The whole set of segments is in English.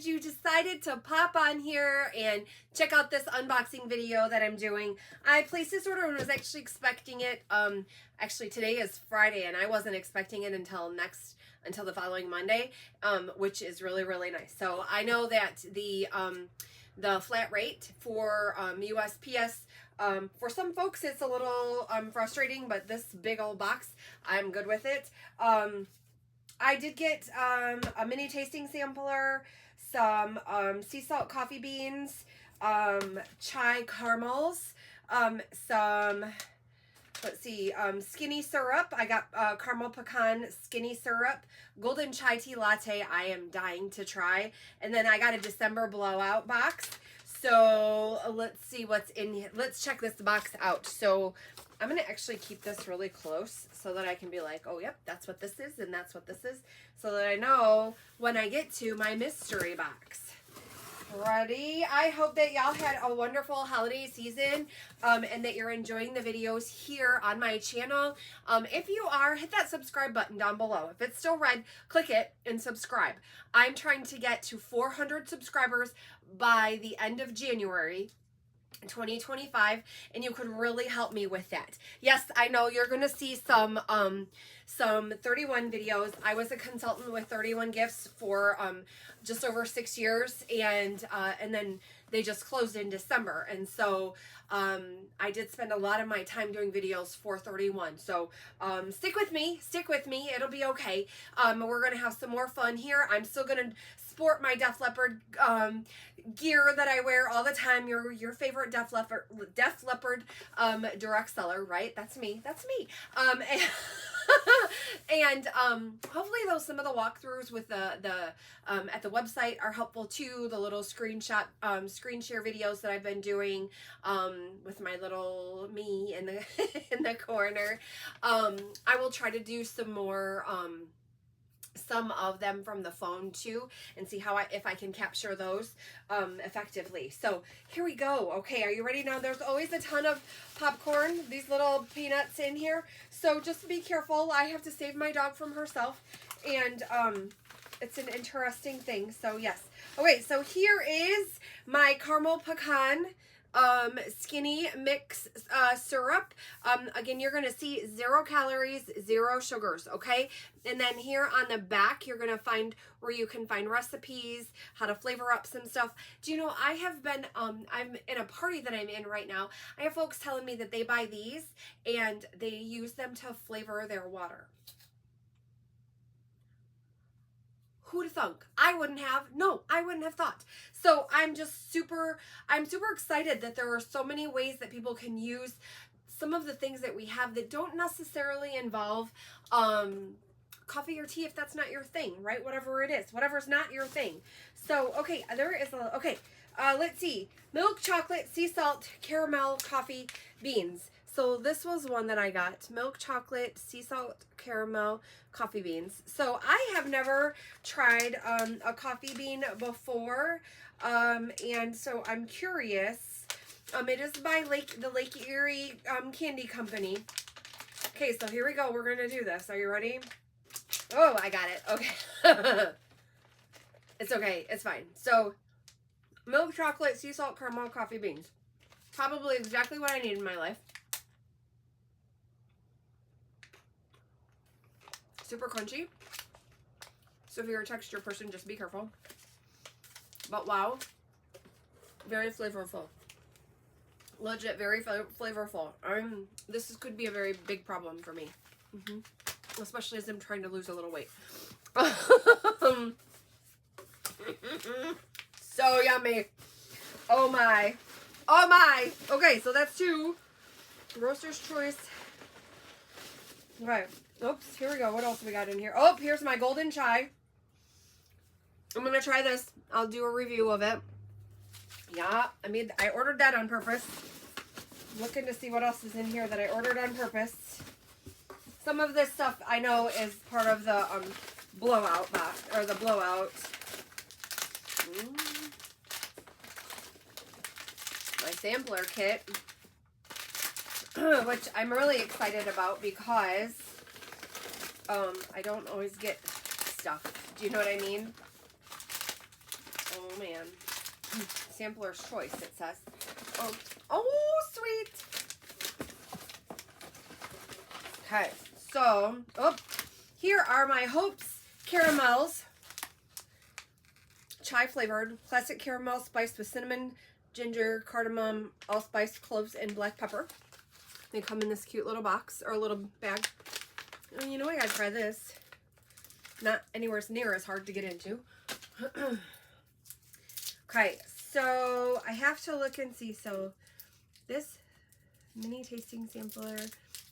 glad you decided to pop on here and check out this unboxing video that I'm doing. I placed this order and was actually expecting it. Actually today is Friday and I wasn't expecting it until the following Monday, which is really, really nice. So I know that the flat rate for USPS, for some folks it's a little frustrating, but this big old box, I'm good with it. I did get a mini tasting sampler, some sea salt coffee beans, chai caramels, some, let's see, skinny syrup. I got caramel pecan skinny syrup, golden chai tea latte I am dying to try, and then I got a December blowout box. So let's see what's in here. Let's check this box out. So I'm going to actually keep this really close so that I can be like, oh, yep, that's what this is and that's what this is, so that I know when I get to my mystery box. Ready? I hope that y'all had a wonderful holiday season and that you're enjoying the videos here on my channel. If you are, hit that subscribe button down below. If it's still red, click it and subscribe. I'm trying to get to 400 subscribers by the end of January 2025, and you could really help me with that. Yes, I know you're going to see some 31 videos. I was a consultant with 31 Gifts for just over 6 years, and then they just closed in December, and so I did spend a lot of my time doing videos for 31. So stick with me, it'll be okay. We're gonna have some more fun here. I'm still gonna sport my Def Leppard gear that I wear all the time. Your favorite Def Leppard direct seller, right? That's me. And hopefully some of the walkthroughs with the at the website are helpful too. The little screen share videos that I've been doing with my little me in the in the corner. I will try to do some more some of them from the phone too, and see if I can capture those effectively. So here we go. Okay, are you ready? Now there's always a ton of popcorn, these little peanuts in here, so just be careful. I have to save my dog from herself, and it's an interesting thing. So yes. Okay, so here is my caramel pecan skinny mix syrup. Again, you're gonna see 0 calories, 0 sugars, okay? And then here on the back, you're gonna find where you can find recipes, how to flavor up some stuff. Do you know, I have been I'm in a party that I'm in right now. I have folks telling me that they buy these and they use them to flavor their water. Who'd have thunk? I wouldn't have thought. So I'm super excited that there are so many ways that people can use some of the things that we have that don't necessarily involve coffee or tea, if that's not your thing, right? Whatever's not your thing. So, okay, let's see. Milk chocolate, sea salt, caramel, coffee beans. So this was one that I got. Milk chocolate, sea salt, caramel, coffee beans. So I have never tried a coffee bean before, and so I'm curious. It is by the Lake Erie Candy Company. Okay, so here we go. We're gonna do this. Are you ready? Oh, I got it. Okay. It's okay. It's fine. So milk chocolate, sea salt, caramel, coffee beans. Probably exactly what I need in my life. Super crunchy. So if you're a texture person, just be careful. But wow, very flavorful. Legit, very flavorful. This could be a very big problem for me, especially as I'm trying to lose a little weight. So yummy. Oh my. Oh my. Okay, so that's 2. Roaster's Choice. Okay. Oops, here we go. What else we got in here? Oh, here's my golden chai. I'm going to try this. I'll do a review of it. Yeah, I ordered that on purpose. I'm looking to see what else is in here that I ordered on purpose. Some of this stuff I know is part of the blowout box, or the blowout. My sampler kit, which I'm really excited about because I don't always get stuff. Do you know what I mean? Oh, man. Sampler's choice, it says. Oh, sweet. Okay, so, here are my Hopes caramels. Chai flavored, classic caramel spiced with cinnamon, ginger, cardamom, allspice, cloves, and black pepper. They come in this cute little box, or a little bag. Oh, you know, I gotta try this. Not anywhere near as hard to get into. Okay, so I have to look and see. So this mini tasting sampler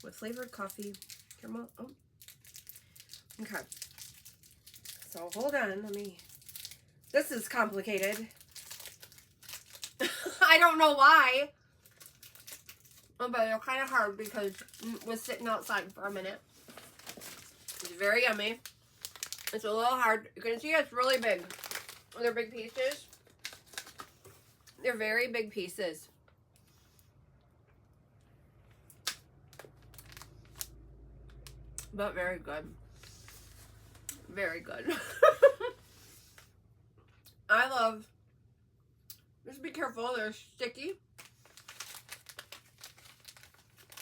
with flavored coffee, caramel. Oh, okay. So hold on, let me. This is complicated. I don't know why. Oh, but they're kind of hard because it was sitting outside for a minute. It's very yummy. It's a little hard. You can see it's really big. They're big pieces. They're very big pieces. But very good. Very good. I love, just be careful, they're sticky.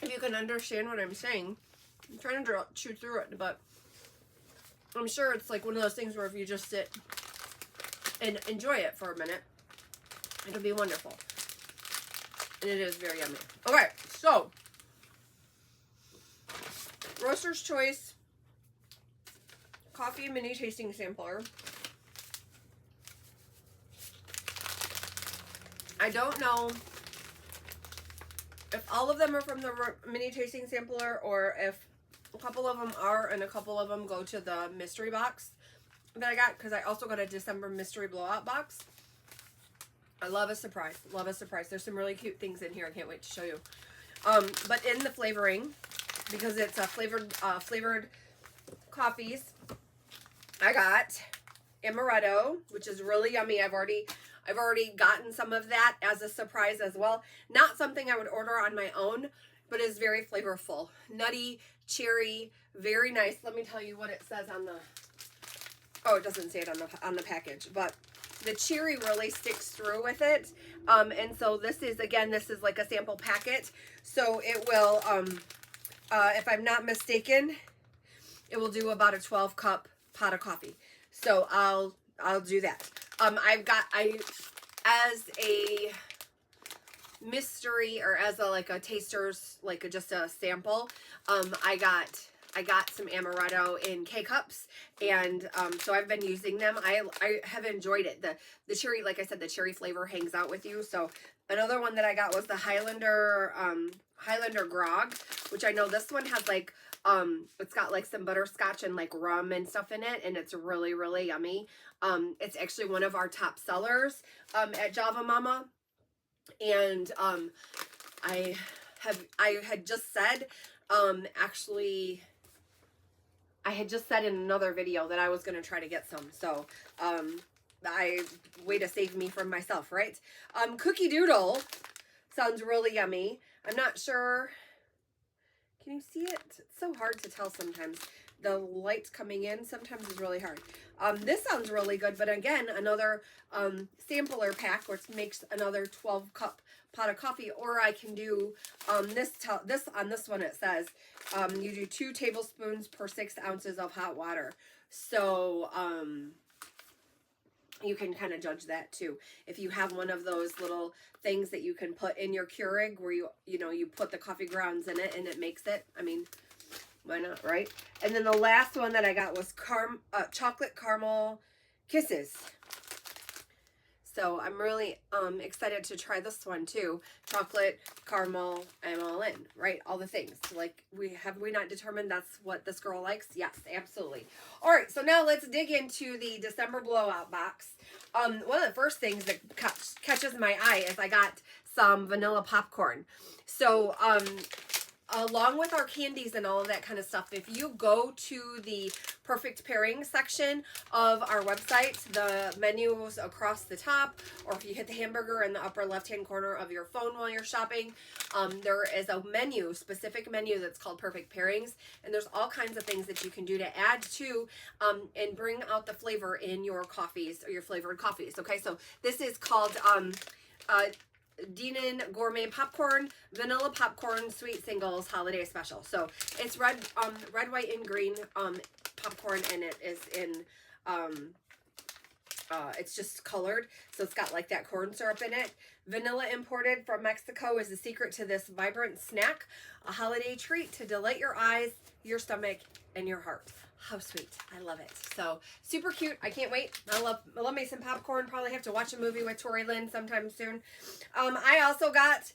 If you can understand what I'm saying. I'm trying to chew through it, but I'm sure it's like one of those things where if you just sit and enjoy it for a minute, it'll be wonderful. And it is very yummy. Okay, so Roaster's Choice Coffee Mini Tasting Sampler. I don't know if all of them are from the mini tasting sampler or if a couple of them are and a couple of them go to the mystery box that I got, because I also got a December mystery blowout box. I love a surprise. Love a surprise. There's some really cute things in here. I can't wait to show you. But in the flavoring, because it's a flavored coffees, I got amaretto, which is really yummy. I've already gotten some of that as a surprise as well. Not something I would order on my own, but is very flavorful. Nutty, cherry, very nice. Let me tell you what it says on the, oh, it doesn't say it on the package, but the cherry really sticks through with it. And so this is like a sample packet. So it will, if I'm not mistaken, it will do about a 12 cup pot of coffee. So I'll do that. As a mystery, or as a taster's, just a sample, I got some amaretto in K-cups, and so I've been using them. I have enjoyed it. The cherry, like I said, the cherry flavor hangs out with you. So another one that I got was the Highlander Grog, which I know this one has it's got some butterscotch and rum and stuff in it, and it's really, really yummy. It's actually one of our top sellers at Java Mama, and I had just said I had just said in another video that I was going to try to get some. So, way to save me from myself, right? Cookie Doodle sounds really yummy. I'm not sure. Can you see it? It's so hard to tell sometimes. The light coming in sometimes is really hard. This sounds really good, but again, another sampler pack, which makes another 12 cup pot of coffee. Or I can do on this one it says you do 2 tablespoons per 6 ounces of hot water. So you can kind of judge that too. If you have one of those little things that you can put in your Keurig where you put the coffee grounds in it and it makes it, I mean, why not, right? And then the last one that I got was chocolate caramel kisses. So I'm really excited to try this one too. Chocolate, caramel, I'm all in, right? All the things. Have we not determined that's what this girl likes? Yes, absolutely. All right, so now let's dig into the December blowout box. One of the first things that catches my eye is I got some vanilla popcorn. So along with our candies and all of that kind of stuff, if you go to the perfect pairing section of our website, the menus across the top, or if you hit the hamburger in the upper left-hand corner of your phone while you're shopping, there is a menu, specific menu that's called Perfect Pairings, and there's all kinds of things that you can do to add to and bring out the flavor in your coffees or your flavored coffees. Okay, so this is called Deanin Gourmet Popcorn, Vanilla Popcorn, Sweet Singles Holiday Special. So it's red, white, and green popcorn, and it is in, it's just colored, so it's got like that corn syrup in it. Vanilla imported from Mexico is the secret to this vibrant snack, a holiday treat to delight your eyes, your stomach, and your heart. How sweet. I love it. So super cute. I can't wait. I love me some popcorn. Probably have to watch a movie with Tori Lynn sometime soon. I also got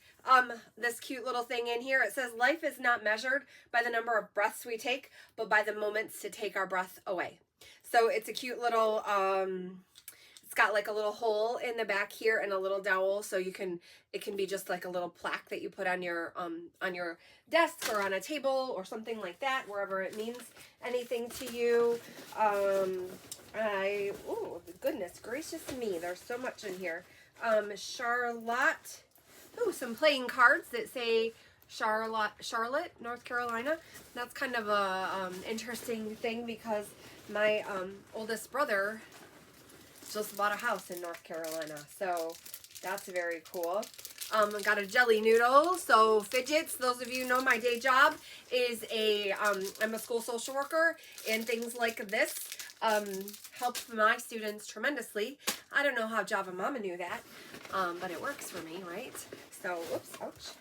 this cute little thing in here. It says, life is not measured by the number of breaths we take, but by the moments to take our breath away. So it's a cute little, it's got like a little hole in the back here and a little dowel, so you can, it can be just like a little plaque that you put on your desk or on a table or something like that, wherever it means anything to you. Oh, goodness gracious me, there's so much in here. Charlotte, oh, some playing cards that say Charlotte, North Carolina. That's kind of a interesting thing because my oldest brother just bought a house in North Carolina, so that's very cool. Got a jelly noodle, so fidgets. Those of you know my day job is I'm a school social worker, and things like this help my students tremendously. I don't know how Java Mama knew that, but it works for me, right? So, oops, ouch.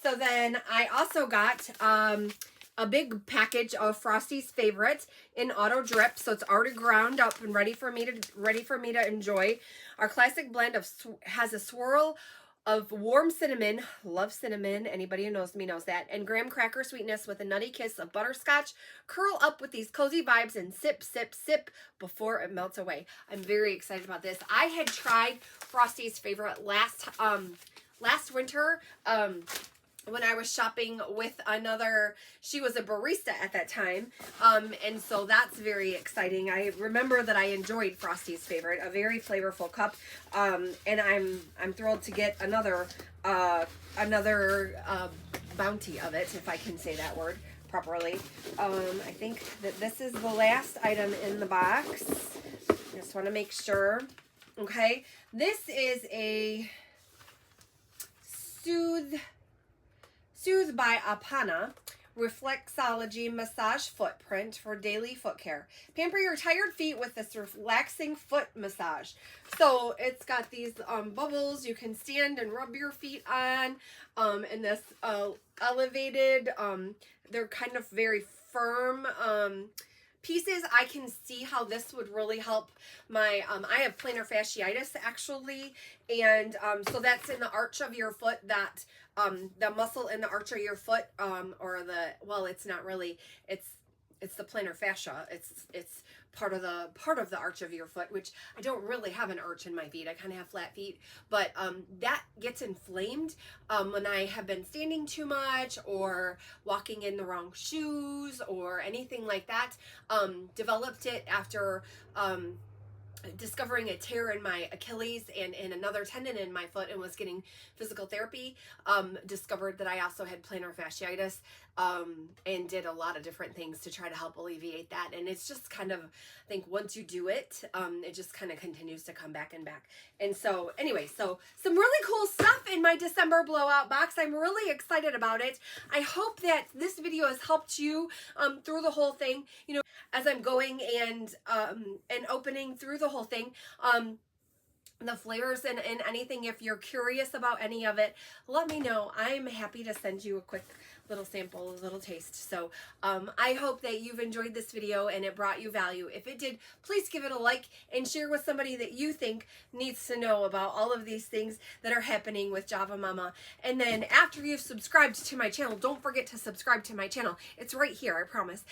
So then I also got a big package of Frosty's Favorite in auto drip, so it's already ground up and ready for me to enjoy. Our classic blend has a swirl of warm cinnamon, love cinnamon, anybody who knows me knows that, and graham cracker sweetness with a nutty kiss of butterscotch. Curl up with these cozy vibes and sip, sip, sip before it melts away. I'm very excited about this. I had tried Frosty's Favorite last winter, when I was shopping with another, she was a barista at that time, and so that's very exciting. I remember that I enjoyed Frosty's Favorite, a very flavorful cup, and I'm thrilled to get another bounty of it, if I can say that word properly. I think that this is the last item in the box. Just want to make sure. Okay, this is a Soothe by Apana Reflexology Massage Footprint for daily foot care. Pamper your tired feet with this relaxing foot massage. So it's got these bubbles you can stand and rub your feet on, and this elevated, they're kind of very firm pieces. I can see how this would really help my, I have plantar fasciitis actually, and so that's in the arch of your foot, that the muscle in the arch of your foot, or the, well, it's not really, it's the plantar fascia. It's part of the arch of your foot, which I don't really have an arch in my feet. I kind of have flat feet, but that gets inflamed when I have been standing too much or walking in the wrong shoes or anything like that. Developed it after discovering a tear in my Achilles and another tendon in my foot, and was getting physical therapy. Discovered that I also had plantar fasciitis, and did a lot of different things to try to help alleviate that. And it's just kind of, I think once you do it, it just kind of continues to come back and back. And so anyway, so some really cool stuff in my December blowout box. I'm really excited about it. I hope that this video has helped you through the whole thing, you know, as I'm going and opening through the whole thing. The flavors and anything. If you're curious about any of it, let me know. I'm happy to send you a quick little sample, a little taste. So I hope that you've enjoyed this video and it brought you value. If it did, please give it a like and share with somebody that you think needs to know about all of these things that are happening with Java Mama. And then after you've subscribed to my channel, don't forget to subscribe to my channel. It's right here, I promise.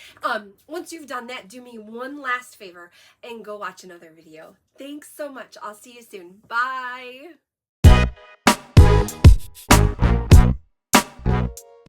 Once you've done that, do me one last favor and go watch another video. Thanks so much. I'll see you soon. Bye.